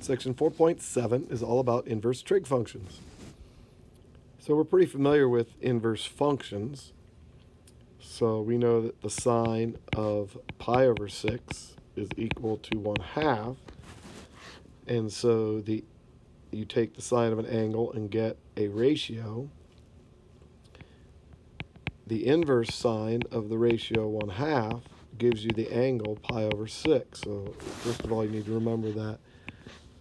Section 4.7 is all about inverse trig functions. So we're pretty familiar with inverse functions. So we know that the sine of pi over 6 is equal to 1/2. And so you take the sine of an angle and get a ratio. The inverse sine of the ratio 1/2 gives you the angle pi over 6. So first of all, you need to remember that.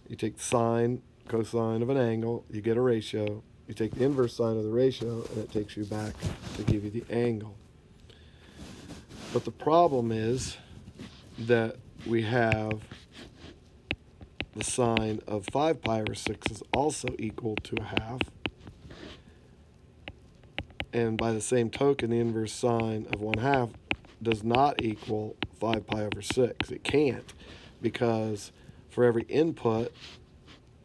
You take the sine, cosine of an angle, you get a ratio. You take the inverse sine of the ratio, and it takes you back to give you the angle. But the problem is that we have the sine of 5 pi over 6 is also equal to 1/2. And by the same token, the inverse sine of 1/2 does not equal 5 pi over 6. It can't, because for every input,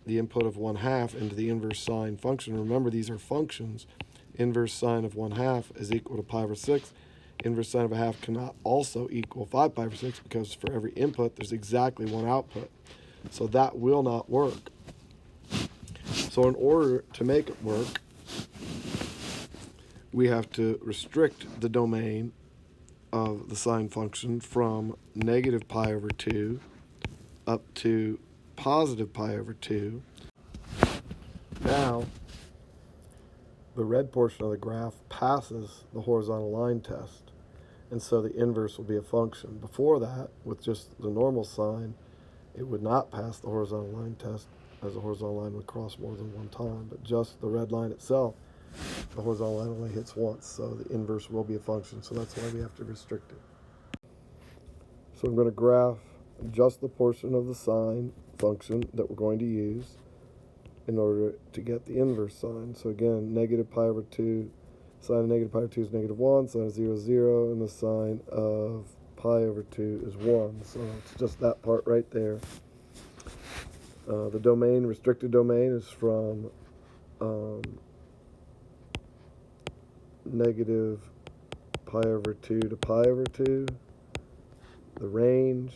the input of 1/2 into the inverse sine function, remember these are functions, inverse sine of 1/2 is equal to pi over 6. Inverse sine of 1/2 cannot also equal 5 pi over 6, because for every input, there's exactly one output. So that will not work. So in order to make it work, we have to restrict the domain of the sine function from negative pi over 2 up to positive pi over 2. Now, the red portion of the graph passes the horizontal line test, and so the inverse will be a function. Before that, with just the normal sine, it would not pass the horizontal line test, as the horizontal line would cross more than one time, but just the red line itself, the horizontal line only hits once, so the inverse will be a function, so that's why we have to restrict it. So I'm going to graph just the portion of the sine function that we're going to use in order to get the inverse sine. So again, negative pi over 2, sine of negative pi over 2 is -1, sine of 0 is 0, and the sine of pi over 2 is 1. So it's just that part right there. The domain, restricted domain, is from negative pi over 2 to pi over 2. The range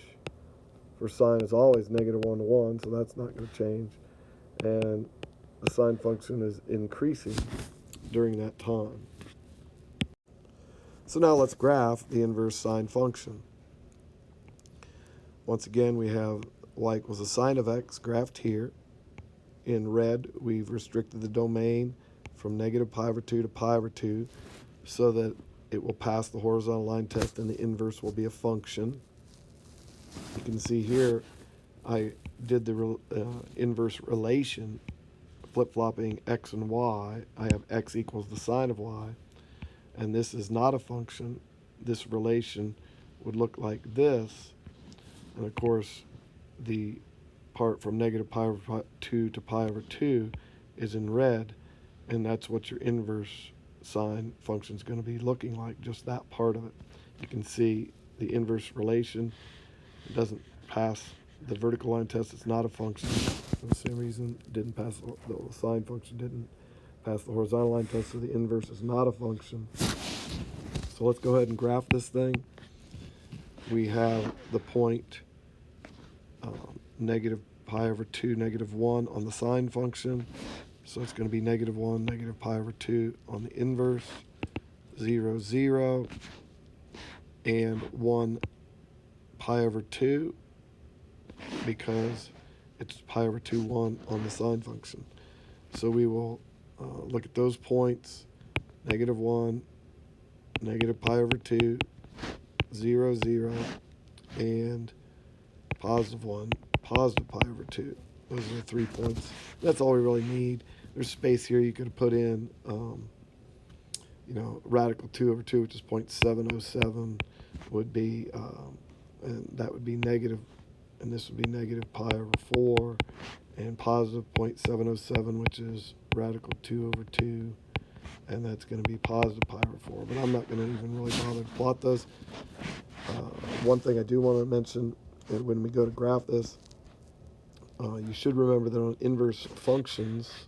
for sine is always -1 to 1, so that's not going to change. And the sine function is increasing during that time. So now let's graph the inverse sine function. Once again, we have y equals the sine of x graphed here. In red, we've restricted the domain from negative pi over 2 to pi over 2 so that it will pass the horizontal line test and the inverse will be a function. You can see here I did the inverse relation, flip-flopping x and y. I have x equals the sine of y, and this is not a function. This relation would look like this, and of course the part from negative pi over 2 to pi over 2 is in red, and that's what your inverse sine function is going to be looking like, just that part of it. You can see the inverse relation. It doesn't pass the vertical line test. It's not a function. For the same reason, didn't pass the sine function, didn't pass the horizontal line test, so the inverse is not a function. So let's go ahead and graph this thing. We have the point negative pi over 2, -1 on the sine function. So it's going to be -1, negative pi over 2 on the inverse, 0, 0, and 1 pi over 2, because it's pi over 2, 1 on the sine function. So we will look at those points, -1, negative pi over 2, 0, 0, and +1, positive pi over 2. Those are the 3 points. That's all we really need. There's space here. You could put in, radical 2 over 2, which is 0.707, would be, and that would be negative, and this would be negative pi over 4, and positive 0.707, which is radical 2 over 2, and that's going to be positive pi over 4. But I'm not going to even really bother to plot those. One thing I do want to mention, when we go to graph this, you should remember that on inverse functions,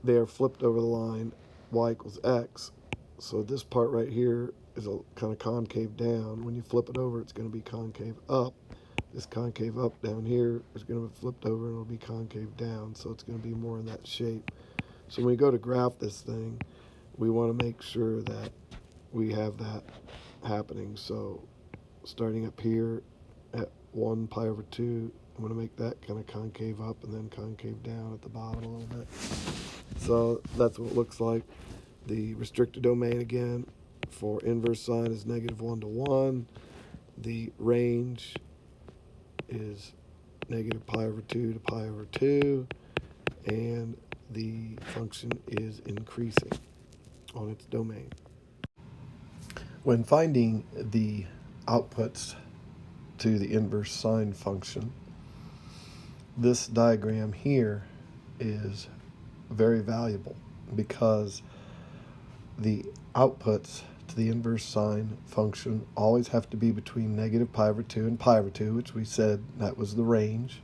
they are flipped over the line y equals x. So this part right here is a kind of concave down. When you flip it over, it's going to be concave up. this concave up down here is going to be flipped over and it'll be concave down, so it's going to be more in that shape. So when we go to graph this thing, we want to make sure that we have that happening. So starting up here at 1 pi over 2, I'm going to make that kind of concave up and then concave down at the bottom a little bit. So that's what it looks like. The restricted domain again for inverse sine is -1 to 1. The range is -pi/2 to pi/2, and the function is increasing on its domain. When finding the outputs to the inverse sine function, this diagram here is very valuable because the outputs to the inverse sine function always have to be between -pi/2 and pi/2, which we said that was the range.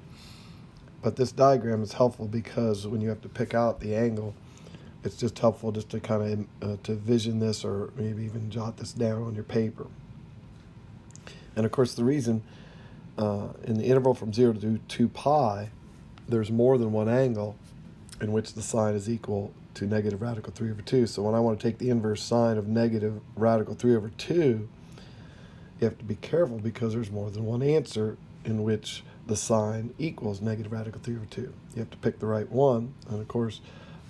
But this diagram is helpful because when you have to pick out the angle, it's just helpful just to kind of to vision this, or maybe even jot this down on your paper. And of course, the reason in the interval from 0 to 2 pi, there's more than one angle in which the sine is equal to -radical 3/2. So when I want to take the inverse sine of -radical 3/2, you have to be careful because there's more than one answer in which the sine equals -radical 3/2. You have to pick the right one, and of course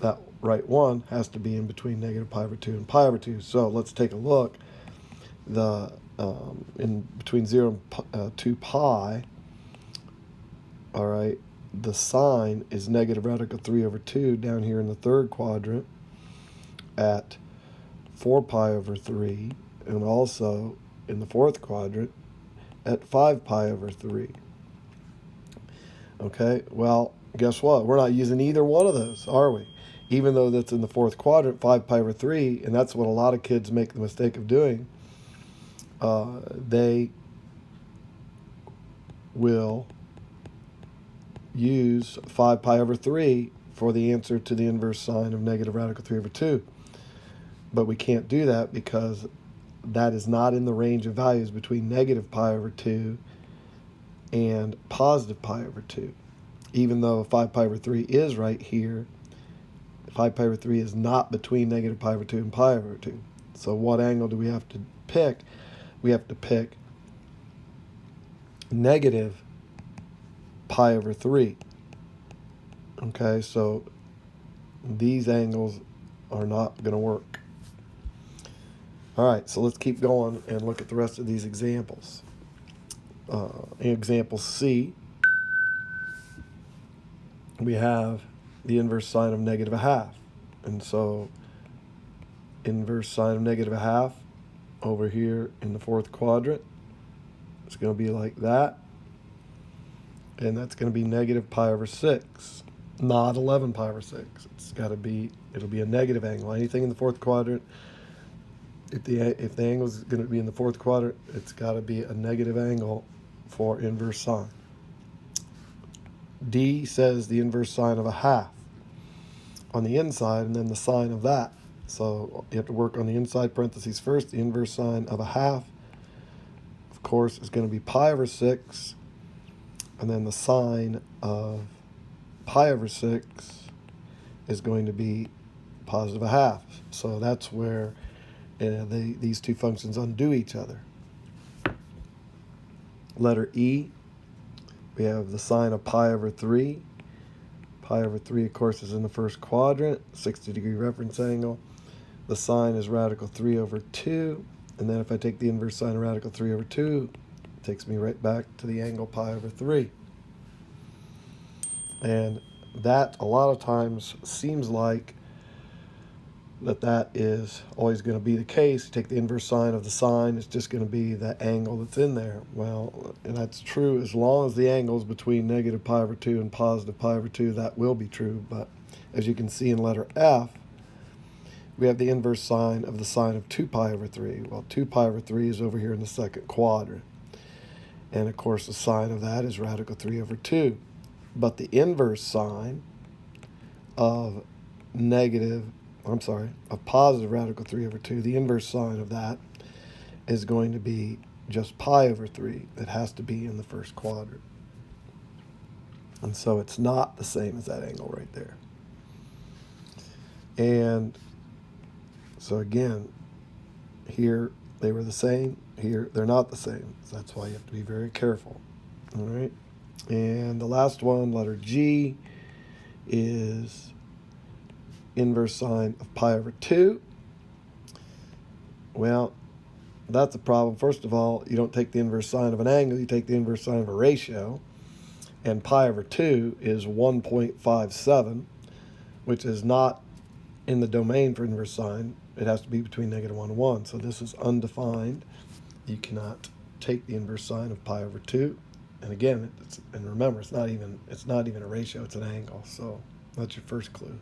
that right one has to be in between -pi/2 and pi/2. So let's take a look. In between 0 and 2 pi, all right, the sine is -radical 3/2 down here in the third quadrant at 4 pi/3, and also in the fourth quadrant at 5 pi/3. Okay, well, guess what? We're not using either one of those, are we? Even though that's in the fourth quadrant, 5 pi/3, and that's what a lot of kids make the mistake of doing. They will use 5 pi/3 for the answer to the inverse sine of -radical 3/2. But we can't do that because that is not in the range of values between -pi/2 and +pi/2. Even though 5 pi/3 is right here, 5 pi/3 is not between -pi/2 and pi/2. So what angle do we have to pick? We have to pick -pi/3. Okay, so these angles are not going to work. All right, so let's keep going and look at the rest of these examples. Example C, we have the inverse sine of -1/2. And so inverse sine of -1/2 over here in the fourth quadrant, it's going to be like that. And that's going to be -pi/6, not 11 pi/6. It'll be a negative angle. Anything in the fourth quadrant, if the angle is going to be in the fourth quadrant, it's got to be a negative angle for inverse sine. D says the inverse sine of 1/2 on the inside, and then the sine of that. So you have to work on the inside parentheses first. The inverse sine of 1/2, of course, is going to be pi/6, and then the sine of pi/6 is going to be +1/2. So that's where these two functions undo each other. Letter E, we have the sine of pi/3. Pi/3, of course, is in the first quadrant, 60-degree reference angle. The sine is radical 3/2. And then if I take the inverse sine of radical 3/2, it takes me right back to the angle pi/3. And that, a lot of times, seems like that is always going to be the case. You take the inverse sine of the sine, it's just going to be the angle that's in there. Well, and that's true as long as the angle is between -pi/2 and +pi/2, that will be true. But as you can see in letter F, we have the inverse sine of the sine of 2 pi/3. Well, 2 pi/3 is over here in the second quadrant. And of course, the sine of that is radical 3/2. But the inverse sine of positive radical 3/2, the inverse sine of that is going to be just pi over 3. It has to be in the first quadrant. And so it's not the same as that angle right there. And so again, here they were the same, here they're not the same. So that's why you have to be very careful. All right. And the last one, letter G, is inverse sine of pi over 2. Well, that's a problem. First of all, you don't take the inverse sine of an angle, you take the inverse sine of a ratio. And pi over 2 is 1.57, which is not in the domain for inverse sine. It has to be between -1 and 1. So this is undefined. You cannot take the inverse sine of pi over 2. And again, and remember, it's not even a ratio, it's an angle. So that's your first clue.